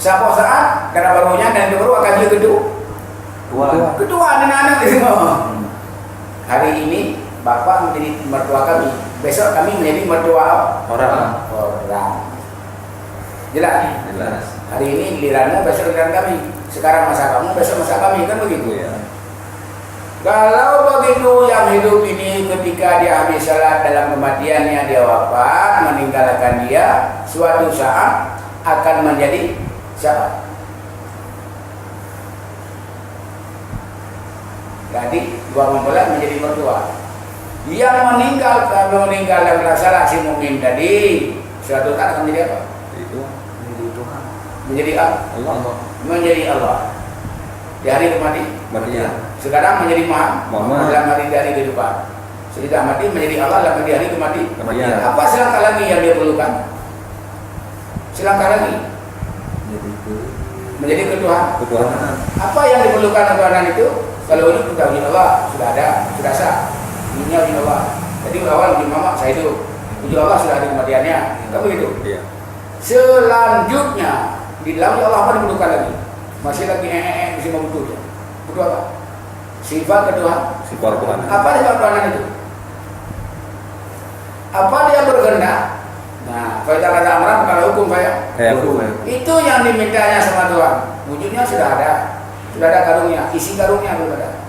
Siapa saat karena barunya dan itu baru akan jadi kedua anak-anak di sini. Hari ini bapak menjadi mertua kami, besok kami menjadi mertua orang. Jelas. Hari ini giliranmu, besok giliran kami. Sekarang masa kamu, besok masa kami, kan begitu. Ya. Kalau begitu yang hidup ini ketika dia habis salat dalam kematiannya dia wafat, meninggalkan dia, suatu saat akan menjadi siapa? Jadi dua mempelai menjadi mertua. Yang meninggal dalam salat si mukmin tadi, suatu saat akan menjadi apa? Itu menjadi Tuhan. Menjadi Allah. Menjadi Allah. Di hari kematian. Sekarang menjadi Muhammad dalam hari kehidupan. Sudah mati menjadi Allah dalam hari kematian. Apa selangkah lagi yang dia perlukan? Selangkah lagi menjadi ketuhanan. Apa yang diperlukan ketuhanan itu? Kalau ini tauhid Allah sudah ada, sudah sah. Ini tauhid Allah. Jadi awal di Muhammad saya itu wujud Allah sudah ada kematiannya. Kan begitu? Iya. Selanjutnya di dalam Allah apa diperlukan lagi? Masih lagi mesti membutuhkan. Butuh apa? Sifat ketuhanan. Apa sifat ketuhanan itu? Apa dia berkehendak? Nah, faedah kata amran kalau hukum saya. Itu yang dimintanya sama Tuhan. Wujudnya sudah ada karungnya, isi karungnya belum ada.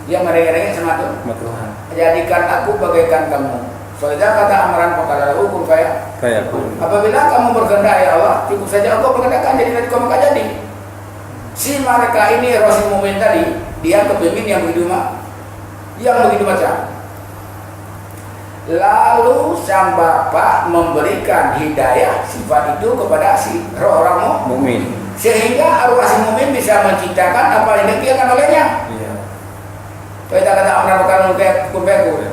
Dia merengek-rengek sama Tuhan. Jadikan aku bagaikan kamu. Faedah kata amran kalau hukum saya. Apabila kamu berkehendak ya Allah, cukup saja engkau berkehendakkan jadi nanti kau maka jadi. Si mereka ini Rasul Mu'min tadi, dia kepingin yang begitu macam. Lalu sang bapak memberikan hidayah sifat itu kepada si orang mukmin, sehingga arwah si mukmin bisa menciptakan apa yang diinginkan olehnya. Kita kata amran kubeku.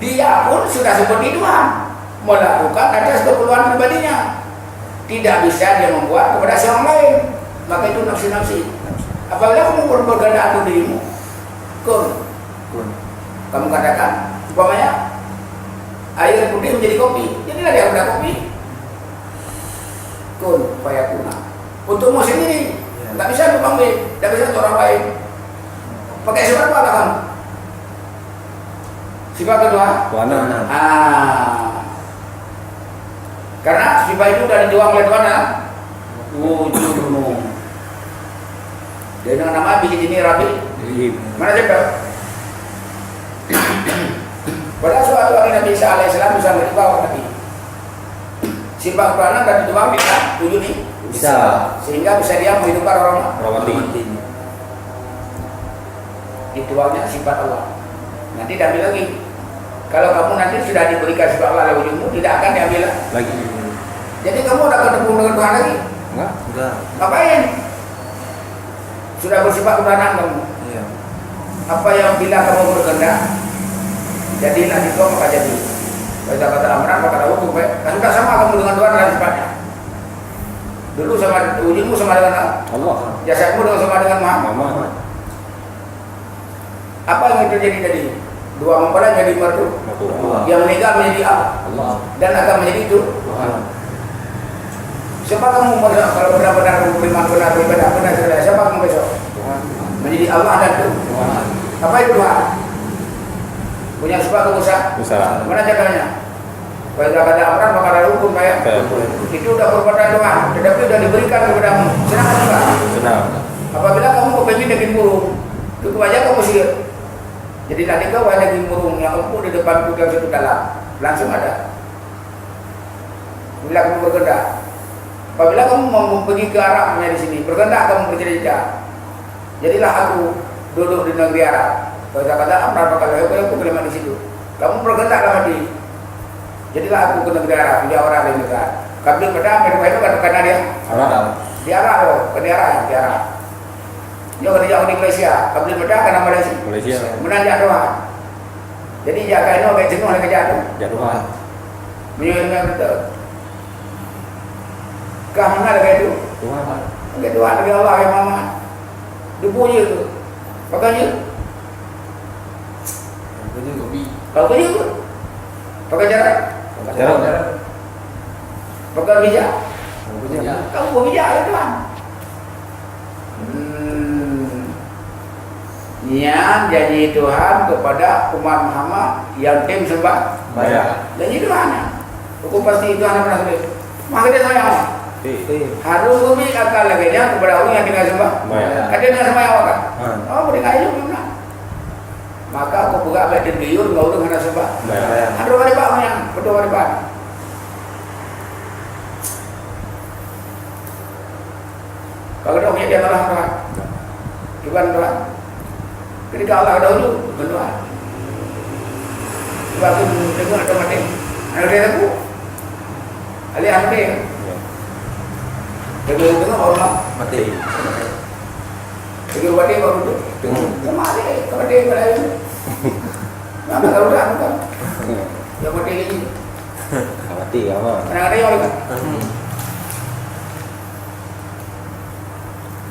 Dia pun sudah seperti Tuhan, melakukan atas keperluan pribadinya. Tidak bisa dia membuat kepada orang lain. Maka itu nafsi. Apabila kamu berkehendak untuk dirimu, kun. Kamu katakan, umpamanya air putih menjadi kopi, jadilah dia udah kopi. Kun, fayakuna. Untukmu sendiri, nggak bisa untuk kamu, nggak bisa untuk orang lain. Pakai sifat apa kamu? Sifat kedua. Karena sifat itu sudah dituang oleh Tuhan. Wujudmu. Dia dengan nama bikin ini Rabi. Mana coba? Pada suatu hari Nabi Isa alaihissalam bisa beritahu Nabi. Sifat Tuhan dan dituang bisa wujud ini. Bisa. Sehingga bisa dia menghidupkan orang mati. Dituangnya sifat Allah. Nanti diambil lagi. Kalau kamu nanti sudah diberikan sifat Allah oleh wujudmu, tidak akan diambil lagi. Jadi kamu udah ketemu dengan Tuhan lagi? Enggak. Ngapain? Sudah bersifat kebenaran kamu. Iya. Apa yang bila kamu berkehendak, jadilah itu maka jadi. Kita kata amran maka ada hukum. Kan sudah sama kamu dengan Tuhan dalam sifatnya. Dulu sama wujudmu sama dengan Allah. Jasadmu sama dengan Muhammad. Apa yang terjadi tadi? Dua mempelai jadi mertua. Yang meninggal menjadi Allah. Dan akan menjadi itu siapa kamu kalau benar-benar beriman benar siapa kamu besok? Menjadi Allah dan Tuhan. Apa itu Tuhan? Punya sifat usaha. Mana caranya? Kalau kata amran maka ada hukum kayak itu udah perbuatan Tuhan, tetapi sudah diberikan kepadamu. Senang enggak? Senang. Apabila kamu kepingin daging burung, cukup aja kamu sihir. Jadi tadi kau ada daging burung yang empuk di depan kudang satu dalam, langsung ada. Bila kamu berkehendak, apabila kamu mau pergi ke Arabnya di sini, berkehendak kamu bercerita. Jadilah aku duduk di negeri Arab. Kalau kata amran maka aku kelima di situ. Kamu berkehendak mati. Jadilah aku ke negeri Arab, dia orang di negara. Kabin pada mereka itu karena dia Arab. Di Arab loh, di Arab. Dia kerja di Malaysia, kabin pada karena Malaysia. Menanjak doang. Jadi jaga ini kayak jenuh kerja tu. Jatuhan. Menyuruhnya betul. Kamu ada kayak itu? Tuhan. Kayak Tuhan lagi Allah kayak mama. Dipuji tu. Pakainya. Kalau punya tu. Pakai jarak. Pakai bijak. Kamu buat bijak lah tuan. Yang janji Tuhan kepada umat Muhammad yang tim sembah Bayar. janji Tuhan. Hukum pasti Tuhan yang pernah sebut. Maka dia sayang. Harus bumi akal lagi kepada orang yang tinggal sembah. Kata dengan sembah yang wakar. Oh, boleh kaya juga. Maka aku buka baik dan biur, kau urung hendak sembah. Ada orang pak yang betul orang pak. Kalau dah punya dia Allah Tuhan. Tuhan Tuhan. Ketika Allah dahulu Tuhan. Sebab aku tengok ada mati. Anak dia aku. Ali mati. Tengok orang Mati. Tengok mati baru tu. Tengok mati. Mati pada itu. Mana tahu dah bukan. Yang mati lagi. Mati apa? Anak dia orang kan.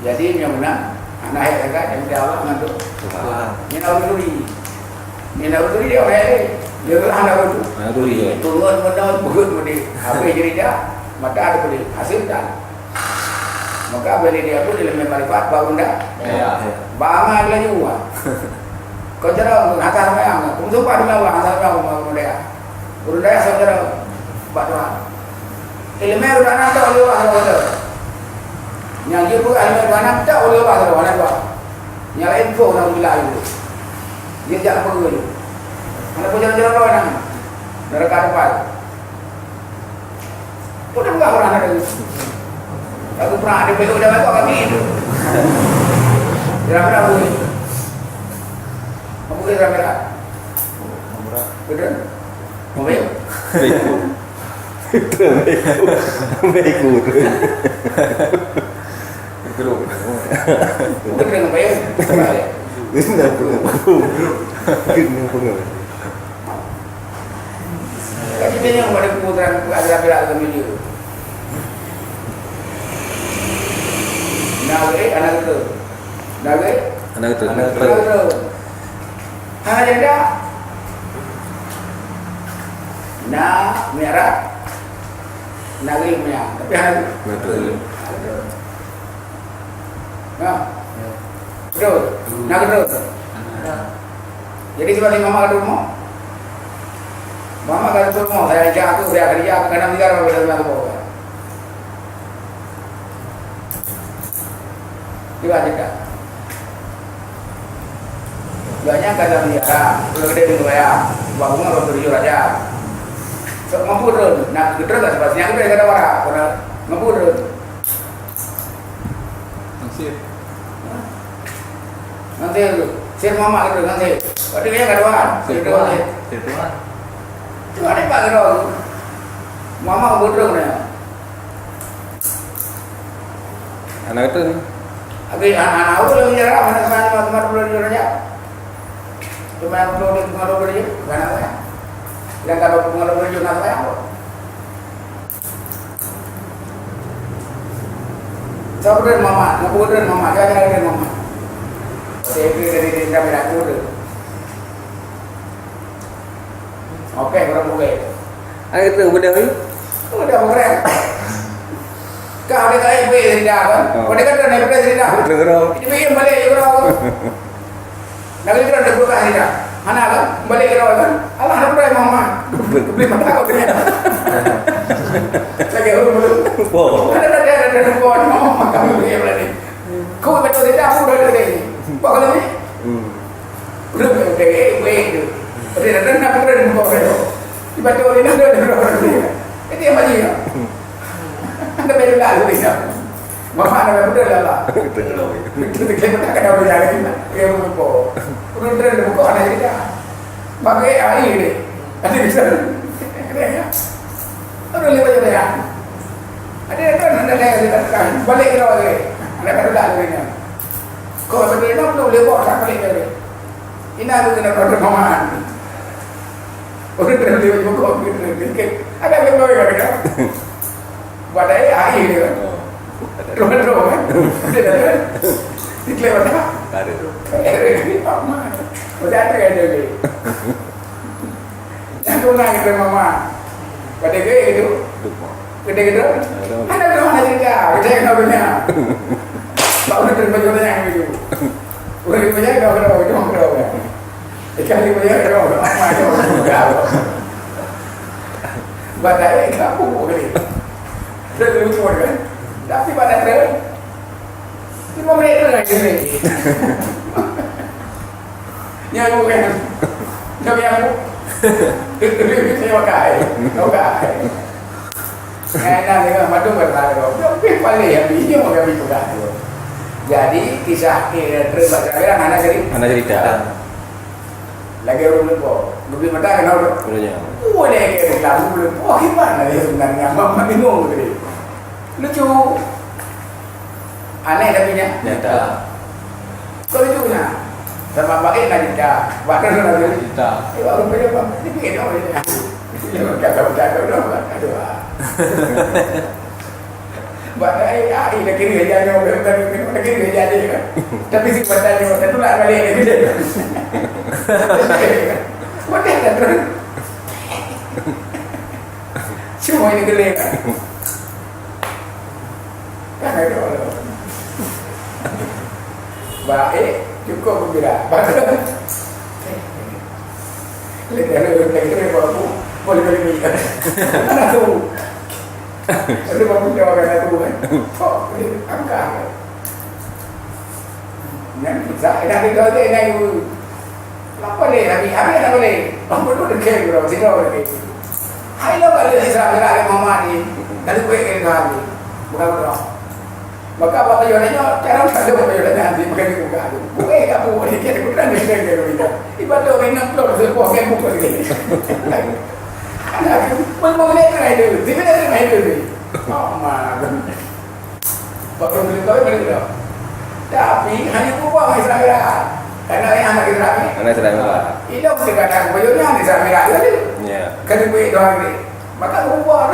Jadi yang mana anak ayah kan yang dia Allah mengandung. Ni nak berduri. Ni nak berduri dia orang dia anak berduri. Anak tu dia. Turun benda begut benda. Apa jadi dia? Maka ada boleh hasil dah. Maka boleh dia pun dalam marifat baru dah. Bangan lagi uang. Kau cara hantar mayang. Kau tu pada mayang hantar mayang rumah dia. Urut dia saudara batuan. Ilmu udah nak tahu dia orang. Yang dia bukan ilmu anak tak oleh apa orang apa. Yang lain kau nak bilang itu. Dia jangan pergi dulu. Mana pun jalan-jalan orang neraka depan. Kau dah bukan orang ada. Aku pernah ada peluk dah masuk kami itu. Dia pernah boleh. Aku kira merah. Betul? Mobil. Beku. Betul dengan bayar. Kena pengen. Tapi dia yang ada kemudahan ada berat kami dia. Naga anak itu. Naga Anak tu. anak janda. Merah. Naga merah. Tapi anak Betul. Betul. Naga betul. Jadi sebab ni mama ada rumah. Mama ada rumah. Saya ajak aku, saya kerja, aku kena mengajar pada aku bawa. Dia ada. Banyak kata dia, kalau dia minum ya, bangun kalau tujuh raja. So mampu tu, nak gedor tak sebabnya aku dah kata orang, kalau mampu tu. Nanti tu, saya mama gedor nanti. Waktu dia kata orang, gedor nanti. Cuma ni pak gedor. Mama gedor ni. Anak tu. Abi anak aku lagi jarak mana mana tempat perlu dia raja. Cuma yang perlu dia pengaruh dia, mana apa? Yang kalau pengaruh dia nak apa? Saudara mama, nak bodoh mama, jangan ada mama. Saya dari tindak berak bodoh. Okey, orang boleh. Anak tu benda ni. Udah keren. Kau ada kaya beli tidak kan? Kau ada kan naik beras tidak? Ini bikin balik orang. Nak beli beras berapa tidak? Mana kan? Balik orang kan? Allah nak beras mama. Beli mana kau punya? Lagi orang belum. Ada buat mama kamu beli berani. Kau betul tidak? Aku dah ada ni. Pak kalau ni? Belum ada. Wait. Ada nak beras mama kau. Tiba-tiba orang ni ada orang ni. Ini apa dia? Anda baru lalu ni, mama anda betul lah. Itu kita tak kena berjalan ni, dia berumur. Urut dia berumur anak kita. Bagai air ni, ada bisa. Ada ya. Ada lewat je ya. Ada kan balik kita lagi. Anda baru lalu ni. Kau betul ni belum lewat tak balik lagi. Ini aku kena order mama. Urut dia lewat buku kita. Ada lewat lagi kan? Badai air dia kan. Roh kan. Diklaim apa? Ada tu. Mama. Macam ada ni. Yang tu nak kita mama. Pada gaya itu. Gede-gede. Ada mana cerita? Kita yang tahu punya. Baru terima jodoh yang itu. Udah punya kau kau. Ikan punya kau. Apa kau? Badai kamu boleh. Terus lucu kan? Tapi pada terus 5 menit lagi ni. Yang bukan. Tapi yang itu pakai. Enak dengan madu berlalu. Tapi paling yang ini mau kami buka. Jadi kisah terus baca anak cerita. Lagi orang lupa, lebih mata kenal tu. Boleh ke lagu belum? Oh gimana dia sebenarnya? Mama bingung tadi. Lucu, aneh tapi nya. Nyata. Kau lucunya, sama baik nak cerita, bahkan nak cerita. Baru punya apa? Ini begini orang ini. Jangan kata dong. Aduh. Badai nak kiri aja nak kiri aja kan. Tapi si badai tu lah balik dia. Badai dah terus. Semua ini gelap. Kan ada. Baik cukup gembira. Badai. Lihat baru boleh mikir. Mana tu? Ada bangun jawab kata tu kan. Oh, angkat. Yang kita dah dengar dia naik. Apa ni? Habis nak boleh. Apa tu dekat bro? Tidak boleh. Hai lo kalau Islam gerak Muhammad ni. Tadi gue kena ni. Bukan bro. Maka apa tujuannya? Cara ada tujuannya nanti makan di buka tu. Gue tak boleh kita bukan ni kita. Ibarat orang nak keluar sebuah game buka ni. Anak mau naik itu, tiba tiba naik itu. Oh mana? Bapak beli dah. Tapi hanya buang Islam merah. Karena yang anak Islam ni. Anak Islam merah. Ini mesti kata bujurnya Islam merah jadi. Ya. Kerana buat doang ni. Maka buang.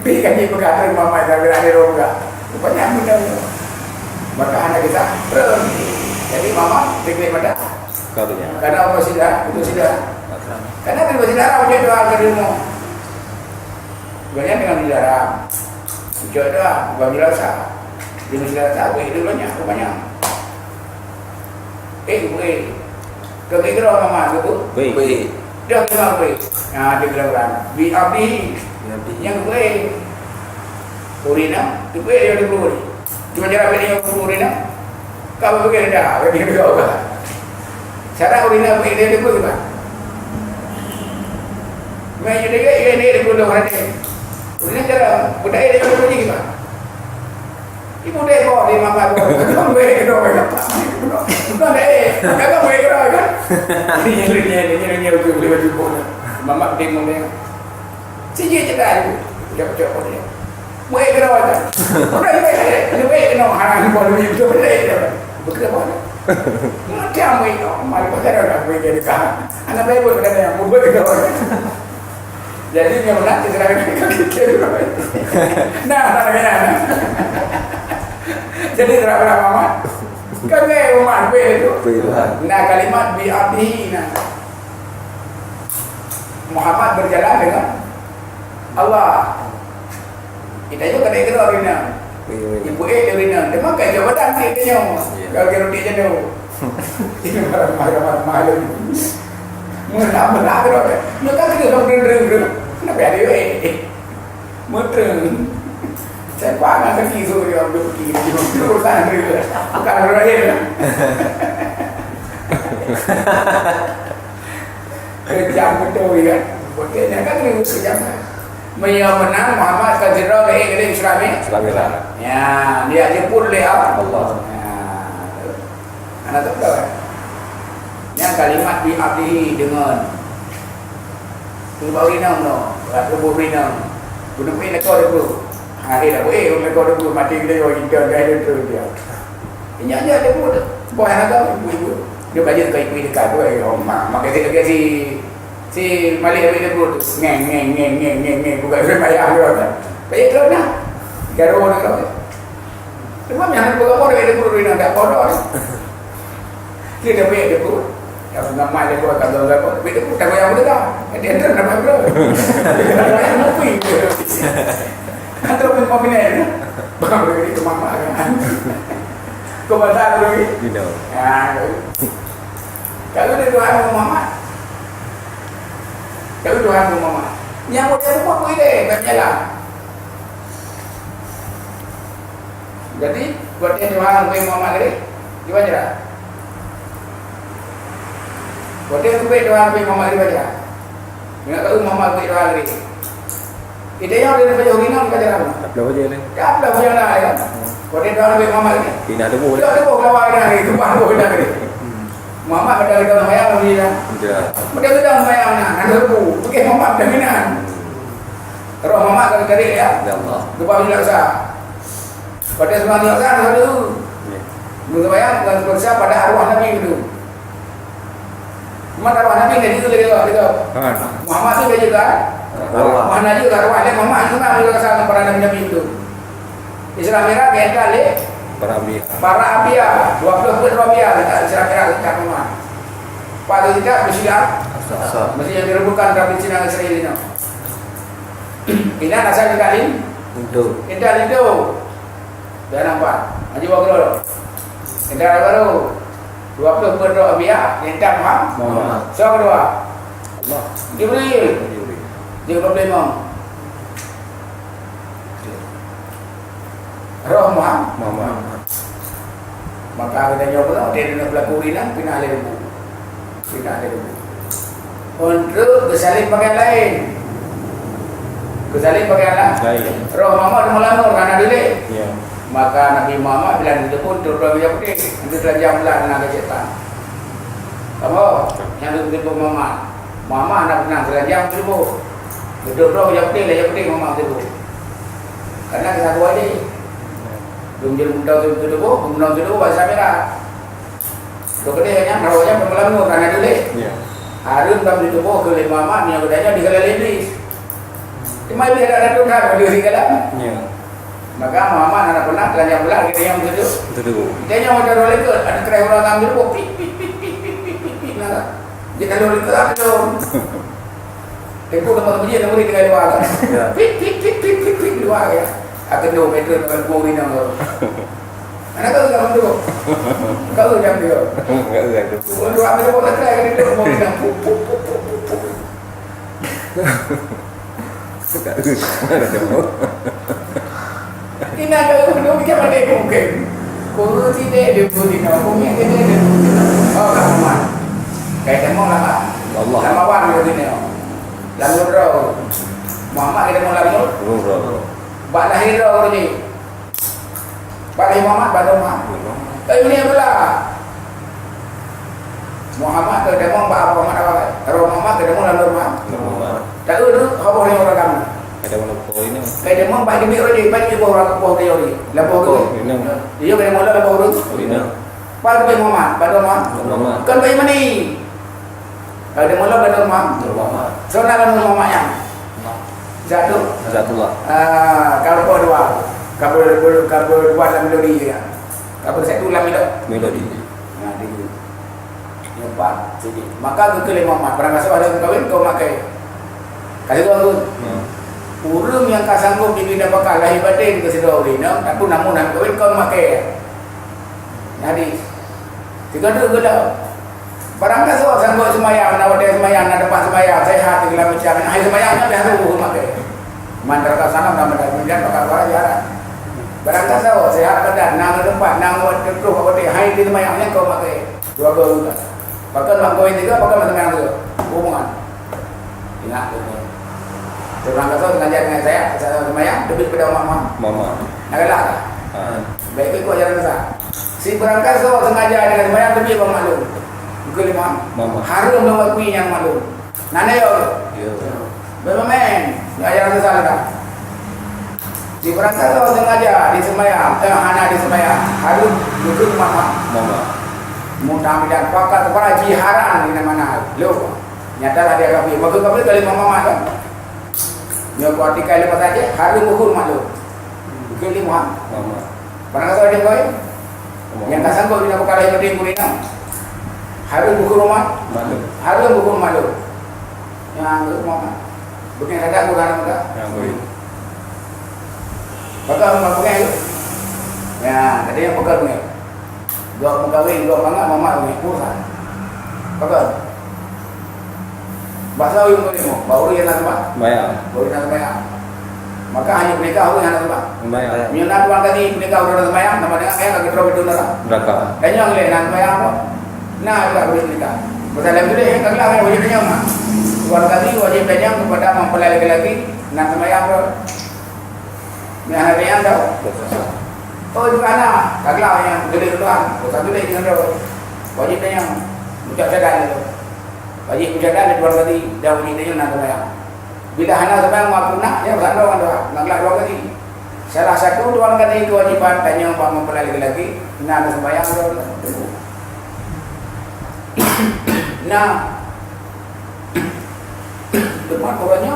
Bikin dia berkata mama Islam merah di rumah. Rupanya mudah. Maka anak kita berhenti. Jadi mama fikir pada. Kau tu ya. Karena Allah itu sudah. Karena kan bersaudara dia doa ke rumah. Banyak dengan saudara. Ucap doa, bagi rasa. Dia saudara tak boleh itu banyak. Kau kira mama tu? Baik. Dia kira apa? Dia kira orang. Bi yang gue urina, tu gue dia dulu. Cuma cara dia urina. Kau begitu dah, dia kira apa? Cara urina gue dia dulu kan? Macam ini dia dulu orang ni. Ini cara budaya dia dulu ni kan. Ibu dia bawa di mama bawa. Kamu boleh kena apa? Bukan kamu boleh kena kan? Ini ujuk boleh ujuk pun. Mama demo dia. Siji cakap cakap dia. Boleh kena apa? Boleh kena hang boleh itu boleh. Bukan apa? Macam ini, malu pasal orang boleh jadi kan. Anak bayi boleh kena boleh kena. Jadi yang mana kita kita nah jadi terapa mama kan umat itu nah kalimat bi abdihi Muhammad berjalan dengan Allah kita juga kena kira rina ibu rina dia makan jabatan dia kalau kira dia tu ini marah Mana tu? Mereka kita orang kenapa ada Mereng. Saya panggil kaki tu dia ambil kaki urusan dia. Bukan orang lain. Kejam betul kan? Buktinya kan ini kejam. Menang Muhammad Kajirah ke Islami. Ya, dia jemput oleh Allah. Anak tahu kan? Yang kalimat bi abdihi dengan Tubarinam no, Tubarinam. Guna pun nak kau dulu. Hari dah boleh, nak kau dulu mati kita orang kita dah ada tu dia. Ini aja ada pun. Boy ada ibu. Dia belajar dekat ibu dekat tu mak. Maka si Malik ada pun tu. Ngeng bukan sembahyang dia kan. Baik tu nah. Garo nak kau. Cuma yang berapa orang ada pun nak tak bodoh. Dia dah baik dia pun. Kalau ngamai dia buat kalau tapi dia tak goyang betul tak? Dia enter nak bro. Dia ngopi. Antara pemain bang lagi ke mama kan. Kau baca lagi? Tidak. Ya. Kalau dia doa sama mama. Kalau doa sama mama. Yang boleh buat apa dia? Banyak lah. Jadi buat dia doa sama mama lagi. Gimana cara? Buat dia doa sama mama lagi baca. Ingat tahu mama doa lagi. Ide yang dia baca original baca apa? Tak perlu aja ni. Tak apa baca lah ya. Buat dia doa sama mama lagi. Tina tu boleh. Dia tu bawa lagi tu bawa lagi. Mama pada kita mayang ni dah. Tidak. Dia sedang mayang nak lebu. Okey mama dah minan. Roh mama kalau tadi ya. Ya Allah. Lupa bila sah. Pada semua dia kan satu. Berbayang dan berusaha pada arwah Nabi itu. Cuma arwah Nabi tadi itu lagi tu. Muhammad tu dia juga. Mana juga arwah dia Muhammad itu kan juga sama para Nabi itu. Islam merah kita le para abia 20 pun abia kita Islam merah kita Muhammad. Pada kita bersiap. Mesti yang direbutkan dari Cina ke Israel ini. Ini asal dikali. Kita itu. Dah nampak. Haji Wagrol. Kita baru 20 pun abia kita Muhammad. Siapa kedua? Allah. Jibril. Dia problem. Roh Muhammad. Maka kita jawab dia nak berlaku rinang pindah lebu. Untuk kesalin pakaian lain. Kesalin pakaian lain. Roh Muhammad melamur karena dulu. Ya. Maka Nabi Muhammad bilang itu pun turun dia putih. Itu telah jamlah dengan kesetan. Kamu yang itu Muhammad. Muhammad nak pernah selajang tu. Duduk yang putih Muhammad tu. Karena kita buat ni. Belum jadi bundau tu bahasa merah. Dokternya rawatnya pemelamur karena dulu. Ya. Harun tak boleh tubuh ke Muhammad yang bertanya di kalangan iblis. Cuma dia ada Tuhan berdiri di dalam. Ya. Maka Muhammad anak pernah belanja belah kita yang begitu. Betul. Dia yang macam roller ikut ada kereta orang ambil pop pip. Dia kalau roller ikut apa tu? Tempoh teman dia nak beri dengan luar. Pip luar ya. Akan 2 meter dengan bori nang. Anak kau tak tu. Kau jam dia. Enggak ada tu. Untuk ambil bola try dia bori nang. Tak ada. Mana tengok. Ini ada dua macam mana mungkin. Kau tidak ada bodi nang. Kau yang dia ada. Oh kamu. Kayak demo lama. Allah. Lama wan bodi nang. Lalu roh. Muhammad kita mau lalu. Bak lahir orang ni. Bak lahir Muhammad, bak Muhammad. Tapi ni pula. Muhammad ke demo bak Muhammad apa? Roh Muhammad ke demo lalu Muhammad. Tak ada khabar ni orang kamu. Ada mana pokok ini? Kayak demo bak demi orang ni, bak demi orang pokok dia ni. Lalu pokok. Dia ke demo lalu pokok. Bak demi Muhammad, bak Muhammad. Kan bayi mana ni? Kalau demo lalu bak Muhammad. So nak lalu Muhammad yang Zatullah. Kalau dua, kalau dua dalam melodi ya. Kalau satu dalam Melodi. Nah, di empat sedikit. Maka ke Muhammad. Barang kasa ada kawin kau makai. Kasih tahu tu. Urung yang kau sanggup dibina bakal lahir batin ke sedau ni. Tak pun namun nak kawin kau makai. Jadi, tiga tu gula. Barang kasa sanggup semayang, nak ada semayang, nak dapat semayang, sehat segala macam. Hari semayangnya dah tu makai. Mantar sana nama dah kemudian bakal barang jalan. Barang kasa sehat badan, nang tempat, nang waktu apa dia hai di semayangnya kau makai. Dua gol. Bakal mak kawin juga, bakal semayang juga. Hubungan. Ingat tu. Barang kasa mengajar dengan saya semayang lebih pada mama. Nak galak. Baik ikut jalan kasa. Si barang kasa sengaja dengan semayang lebih bang maklum. Kelima, harum dengan kuih yang malu. Nana yo. Bermain, ajar kesal dah. Di perangkat tu sengaja di semayang, hana di semayang, harum duduk mama. Mudah dan pakat para jiharan di mana. Lo, nyatalah dia kafir. Maka kafir kali mama kan. Dia kuati kali lepas saja, harum ukur malu. Kelima. Perangkat tu ada kau yang tak sanggup bila perkara yang penting kurina. Harus buku rumah, Malu. harus buku malu. Yang rumah, bukan ada bukan ada. Yang boleh. Bakal rumah bukan itu. Ya, ada yang bakal bukan. Dua mengkawin, dua bangga, mama bukan kurang. Bakal. Bahasa yang boleh mau, baru yang nak apa? Bayar. Baru nak bayar. Maka hanya menikah yang nak apa? Bayar. Menyulat tuan tadi menikah udah nak bayar, nama dengan saya lagi terus itu nak. Berapa? Dan yang lain nak bayar apa? Nah, tak boleh menikah. Betul betul yang kagak yang wajibnya mah. Tuan tadi wajibnya kepada mempelai laki-laki nak bayar apa? Yang ada yang tahu. Oh itu anak, kagak yang gede tuan. Satu lagi yang tahu. Wajibnya yang ucap sedar itu. Wajib ucap sedar tuan tadi dah wajibnya nak bayar. Bila anak sampai mampu nak, ya bersandar orang tua. Nak dua kali. Salah satu tuan tadi kewajiban tanya pak mempelai laki-laki nak sembahyang tu. Nah, teman orangnya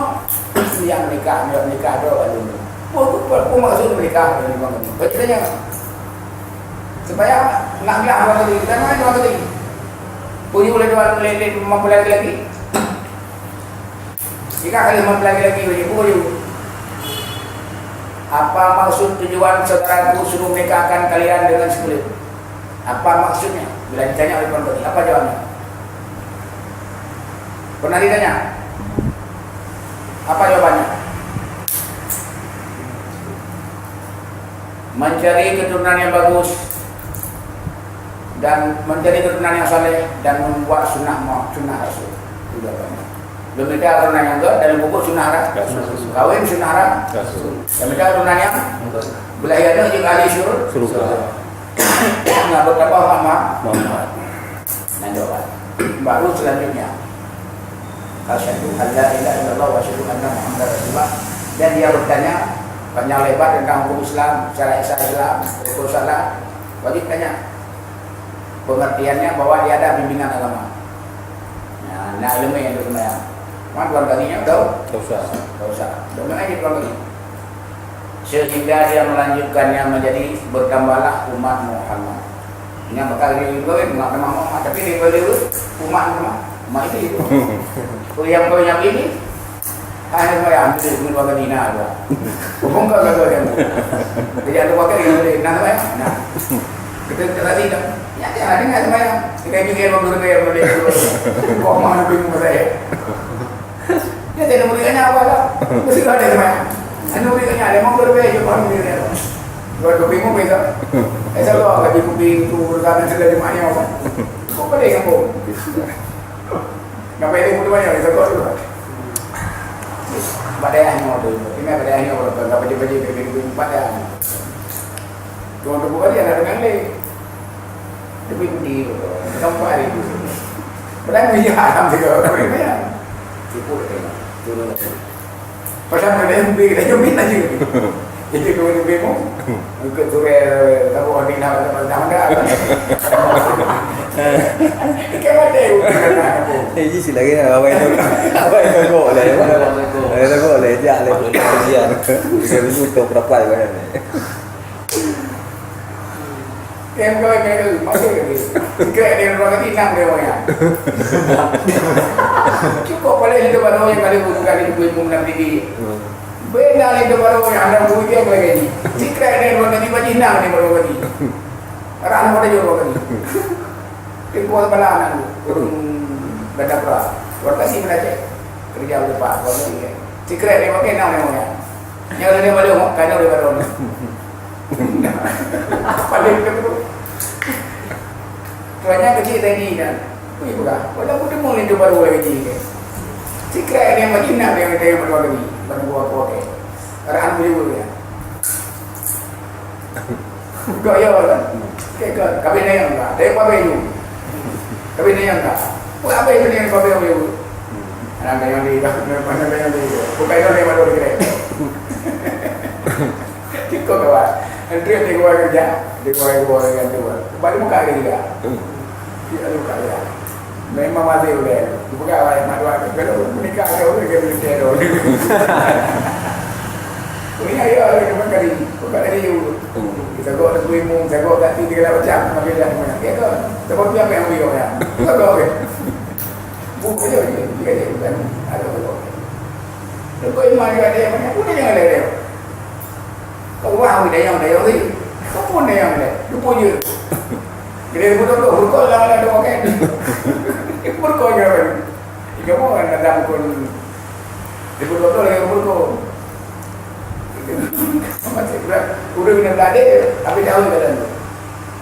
yang menikah doa dulu. Aku maksud menikah dari bang. Bacanya supaya nak bilang apa tadi? Kita main apa tadi? Punya boleh dua lele mempelai lagi. Jika kalian mempelai lagi boleh. Apa maksud tujuan saudaraku suruh menikahkan kalian dengan si kulit? Apa maksudnya? Bila ditanya oleh pembeli, apa jawabnya? Pernah ditanya? Apa jawabannya? Mencari keturunan yang bagus dan mencari keturunan yang saleh dan membuat sunnah rasul. Itu jawabannya. Demikian keturunan yang enggak dalam buku sunnah rasul. Kawin sunnah rasul. Demikian keturunan yang belayannya juga ahli surga. Nggak berapa Muhammad. Nah jawaban. Baru selanjutnya. Asyhadu an la ilaha illallah wa asyhadu anna Muhammadar Rasulullah. Dan dia bertanya panjang lebar tentang hukum Islam, syariat Islam, hukum salat. Wajib tanya. Pengertiannya bahwa dia ada bimbingan agama. Nah ilmu yang itu sebenarnya. Mana tuan tadinya tahu? Tak usah. Dengan aja tuan tadi. Sehingga dia melanjutkannya menjadi bertambahlah umat Muhammad. Yang bakal itu enggak memang Muhammad, tapi dia boleh umat Muhammad itu. Yang ini hanya saya ambil dengan warga Dina ada. Bukan kalau yang jadi ada wakil yang boleh nak apa? Nah, kita tadi dah. Ya ada nggak saya? Kita pikir yang boleh. Kau mana bingung saya? Ya tidak memberikannya apa lah? Mesti ada saya. Anu memberikannya ada mau berbeza juga memberikannya. Dua bingung beza. Saya kalau lagi kuping tu berkata sudah di mana apa? Kau boleh yang kau? Ngapain itu banyak? Saya kau juga. Padahal mau tu, ini padahal orang tak baju-baju begitu padahal. Tuan tu bukan dia ada dengan le. Tapi budi, sampai hari itu. Padahal dia haram juga, tapi banyak. Tipu dia, turun lagi. Pasal mereka yang beli, dia jual aja. Jadi kalau dia beli mau, ikut turun, tahu orang nak dah. Ikan ada yang Ini sila kena apa itu kok lah. Ada kok lah dia le. Dia. Dia butuh berapa banyak ni. Kem kau yang masuk lagi. Ikan ada yang orang tinang dia orang. Cukup boleh hidup baru yang kali bukan ibu nak pergi. Benar hidup baru yang ada buku dia lagi. Jika ada yang orang tiba jinang ni baru lagi. Orang ada juga lagi. Timbulan balanan benda berat. Waktu sih belajar kerja lepas waktu ni. Cikre ni makin nama namanya. Yang dia malu kan dia baru. Paling tu. Tuanya kecil tadi kan. Wih bukan. Walau pun mau itu baru lagi. Cikre ni makin nama dia baru lagi. Baru buat apa? Orang boleh ya. Kau ya kan? Kau kabin yang enggak. Dia apa baju? Tapi ini yang tak. Apa itu yang kau bilang itu? Anak yang di, mana yang di? Bukan itu yang baru kira. Cikgu kawan, entry di luar kerja, di luar yang luar. Balik muka lagi juga. Tidak luka ya. Memang masih boleh. Bukan awal yang malu. Kalau menikah kau boleh beli teror. Ini ayah orang yang kali, bukan dari you. Kita kau ada imum saya kau kat 3 macam ambil dah mana. Ya ke? Sebab dia apa yang ambil ya. Kau ke? Bukan dia bukan ada kau. Kau imam juga dia mana? Pun dia jangan dia. Kau wah dia yang ni. Kau pun dia yang dia. Lupa je. Dia betul-betul kau lah ada pakai. Ikut kau je. Jika mau ada pun dia betul-betul lagi kau. Macam udah bina belade tapi tahu jalan tu.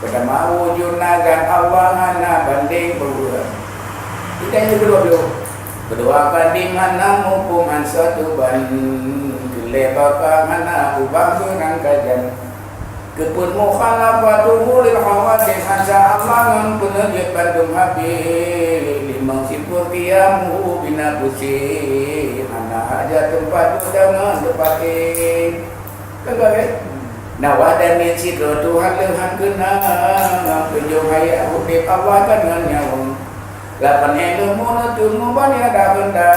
Pada mau junagan awangan banding berdua. Kita yang kedua kali mana hukuman satu ban dilebaka mana ubang benang kajan kepun mukhalafatu lil hawadis hansa amangan penajib bandung habis limang sipur kiamu bina pusing mana aja tempat jangan tepatin kagak nawah dan sikro Tuhan lehan kenang penjung hayat hudip Allah dengan nyawang lapan ilmu nutumu banyak ada benda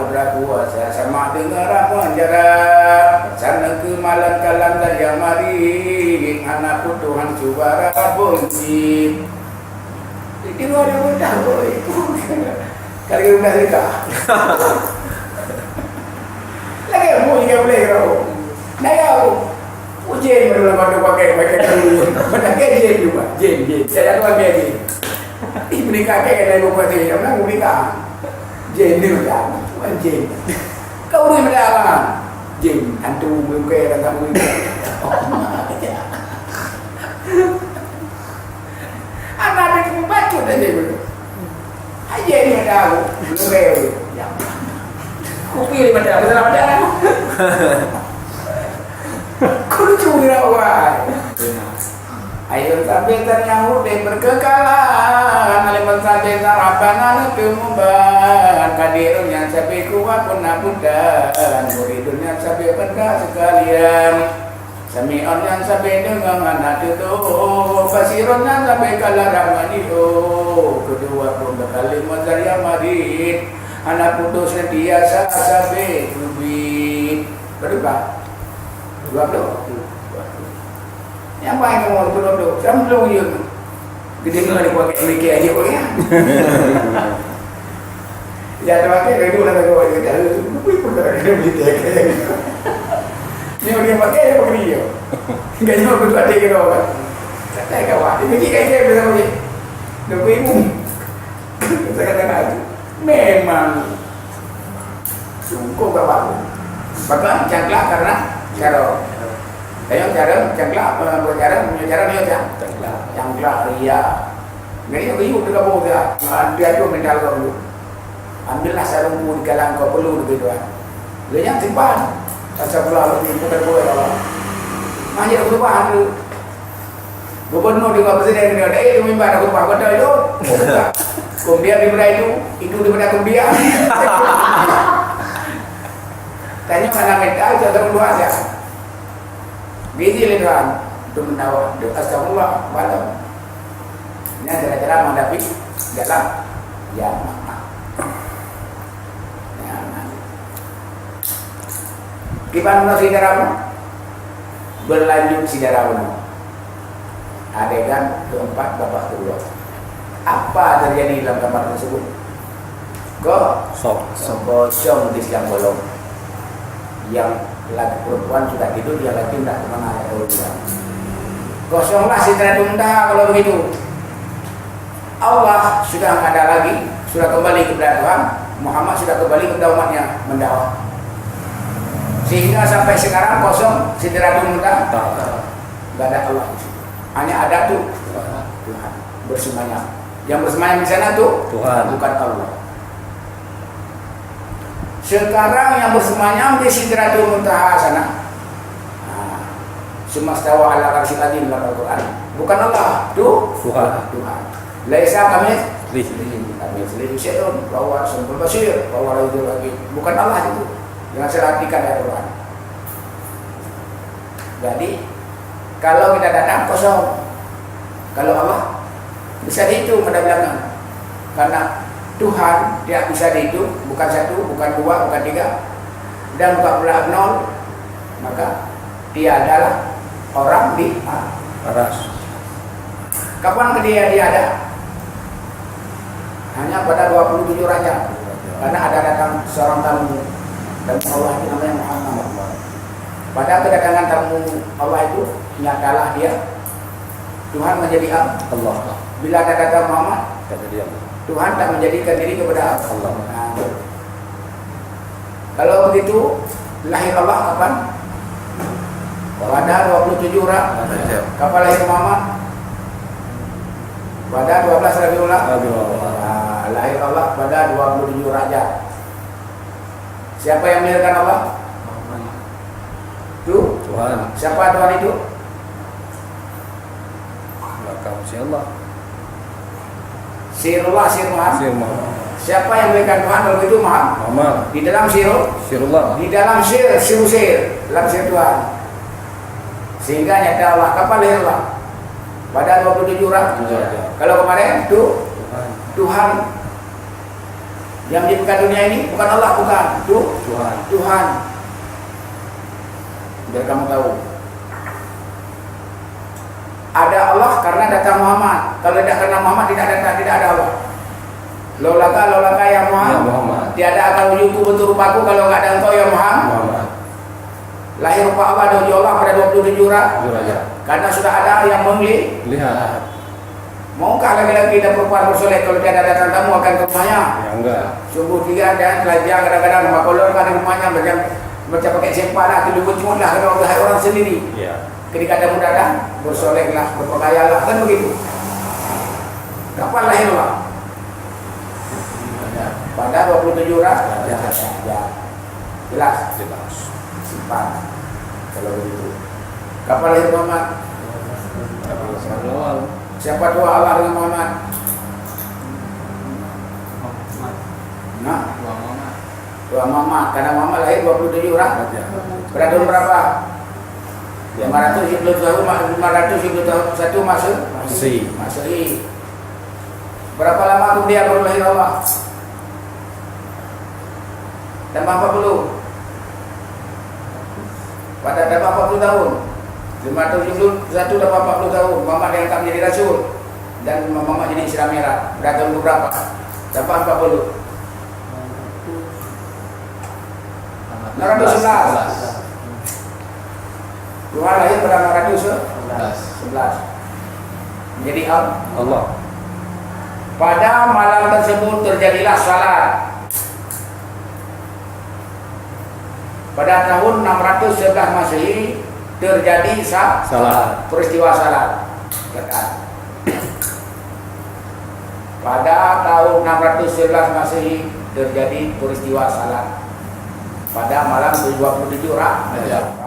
kudrat kuasa sama dengan rahman jarak sana kemalan kalam dan yang mari anak Tuhan subara bunyi ini luar benda boy kali udah nikah lagi mau juga boleh kau naya ujian baru lepas tu pakai dulu pakai juga jen saya tuan dia ini menikah kayak dari buku ini, orang menikah jen dia macam tuan jen kau ni macam apa jen hantu belum kaya dan kamu ini anak dia cuma baca dan dia belum aja ni macam aku belum kaya aku pilih macam apa salah macam aku kau lucu ni awal ayo sampai ternyamuk dan berkekalan alim sampai sarapan kemumban kadirun yang sampai kuat pun nabudan muridun yang sampai benda sekalian sami'on yang sampai dengar anak itu basirun yang sampai kalarang itu kedua pun berkali mazhar yang marid anak putus sentiasa sampai kubit berubah yang paling kamu betul-betul sama belum je gede nggak dia pakai MK aja kau ya ya pakai dari dulu nak kau aja dah lebih perkara dia beli teh ni dia pakai dia pakai dia enggak cuma betul ada kita orang tak kawan dia pergi kayak dia betul je lebih umum saya katakan memang sungguh kawan bahkan cangklah karena cara Ayam cara cangklak bercara ni aja. Cangklak ria. Mereka riuh dekat bawah dia. Dia tu mental kau dulu. Ambillah sarung di kalang kau perlu begitu kan. Dia yang simpan. Asal pula lebih bukan boleh kalau. Macam perubahan tu. Gubernur juga presiden dia ada tu memang ada perubahan betul itu. Kemudian daripada itu daripada kemudian. Tanya mana mental saya dua aja. Biji lidah itu menawar astagfirullah malam. Ini cara-cara menghadapi dalam yang mana. Gimana saudara? Berlanjut saudara. Adegan keempat babak kedua. Apa terjadi dalam gambar tersebut? Kosong di siang bolong. Yang laki perempuan sudah tidur, dia lagi tidak kemana ya. Kosonglah sidratul muntaha kalau begitu. Allah sudah tidak ada lagi, sudah kembali kepada Tuhan. Muhammad sudah kembali kepada umatnya mendakwah. Sehingga sampai sekarang kosong sidratul muntaha. Tidak ada Allah. Hanya ada tuh Tuhan bersemayam. Yang bersemayam di sana tuh Tuhan, bukan Allah. Sekarang yang bersemayam di Sidratul Muntaha sana. Sumastawa ala arsyil azim dalam Al-Quran. Bukan Allah, Tuhan. Laisa kami sendiri syai'un bahwa sempul basir, bahwa itu lagi. Bukan Allah itu. Yang saya artikan dari Al-Quran. Jadi kalau kita datang kosong. Kalau Allah bisa dihitung pada belakang. Karena Tuhan dia bisa dihitung, bukan satu, bukan dua, bukan tiga, dan bukan pula nol, maka dia adalah orang di Aras. Kapan dia ada? Hanya pada 27 Rajab. Karena ada datang seorang tamu dan Allah itu namanya Muhammad. Pada kedatangan tamu Allah itu nyatalah dia Tuhan menjadi Allah. Bila ada kata Muhammad, Kata dia. Tuhan tak menjadikan diri kepada Allah. Nah, kalau begitu lahir Allah kapan? Pada 27 Rajab. Kapan lahir Muhammad? Pada 12 Rabiul Awal. Lahir Allah pada 27 Rajab. Siapa yang melahirkan Allah? Tuhan. Siapa Tuhan itu? Belakang si Allah. Sirullah, Sir Muhammad. Si Muhammad. Siapa yang melahirkan Tuhan kalau itu Muhammad. Di dalam Sirullah. di dalam sir dalam sir Tuhan. Sehingga nyata Allah. Kapan lahir Allah? Pada 27 Rajab. Kalau kemarin itu Tuhan yang menciptakan dunia ini bukan Allah, bukan. Tuhan. Biar kamu tahu. Ada Allah karena datang Muhammad. Kalau tidak karena Muhammad tidak ada Allah. Lolaka ya Muhammad. Tiada akan wujudku bentuk rupaku kalau enggak ada engkau ya Muhammad. Lahir rupa Allah dari Allah pada 27 Rajab. Karena sudah ada yang melihat. Maukah laki-laki dan perempuan bersolek kalau tiada datang tamu akan ke rumahnya? Ya enggak. Sungguh tiga dan telanjang kadang-kadang makolor kan di rumahnya macam pakai sempat lah, tidur cimut lah kalau orang sendiri. Iya. Ketika tamu datang, bersoleklah, berpakaianlah, kan begitu. Kapan lahir Allah? Pada 27 Rajab. Jelas? Simpan. Kalau begitu. Kapan lahir Muhammad? Siapa doa Allah dengan Muhammad? Nah, doa Muhammad. Karena Muhammad lahir 27 Rajab. Pada tahun berapa? 500 tahun Masehi. Berapa lama kemudian baru lahir Allah? Tambah 40. Pada tambah 40 tahun. 571 tambah 40 tahun. Muhammad diangkat menjadi rasul dan Muhammad jadi Isra Mi'raj. Pada tahun berapa? Tambah 40. 611. Tuhan lahir pada 611. Menjadi Allah. Pada malam tersebut terjadilah salat. Pada tahun 611 Masehi terjadi Salat. peristiwa salat. Pada tahun 611 Masehi terjadi peristiwa salat. Pada malam 27 Rajab.